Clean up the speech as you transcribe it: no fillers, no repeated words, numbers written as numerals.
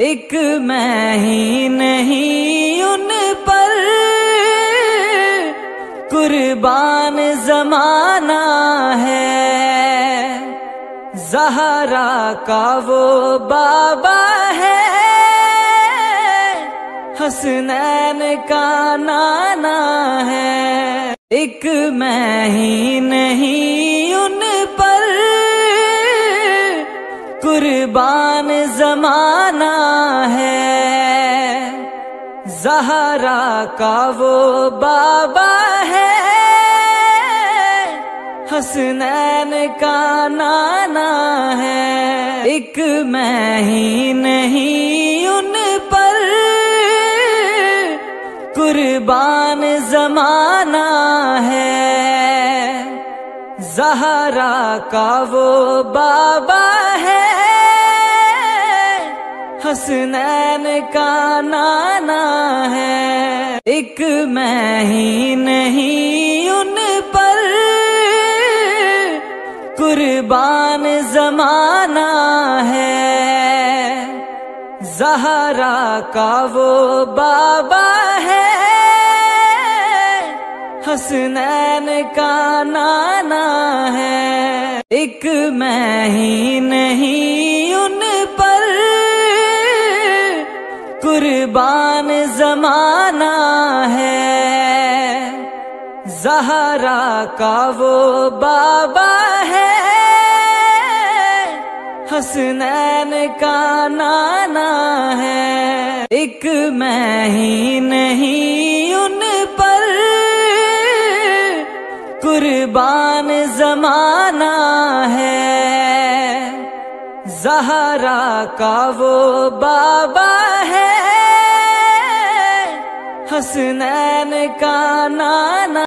ایک میں ہی نہیں ان پر قربان زمانہ ہے، زہرا کا وہ بابا ہے، حسنین کا نانا ہے۔ ایک میں ہی نہیں ان پر قربان زمانہ ہے، زہرا کا وہ بابا ہے، حسنین کا نانا ہے۔ ایک میں ہی نہیں ان پر قربان زمانہ ہے، زہرا کا وہ بابا ہے، حسنین کا نانا ہے۔ ایک میں ہی نہیں ان پر قربان زمانہ ہے، زہرا کا وہ بابا ہے، حسنین کا نانا ہے۔ ایک میں ہی نہیں ان پر قربان زمانہ ہے، زہرا کا وہ بابا ہے، حسنین کا نانا ہے۔ ایک میں ہی نہیں ان پر قربان زمانہ ہے، زہرا کا وہ بابا ہے، حسنین کا نانا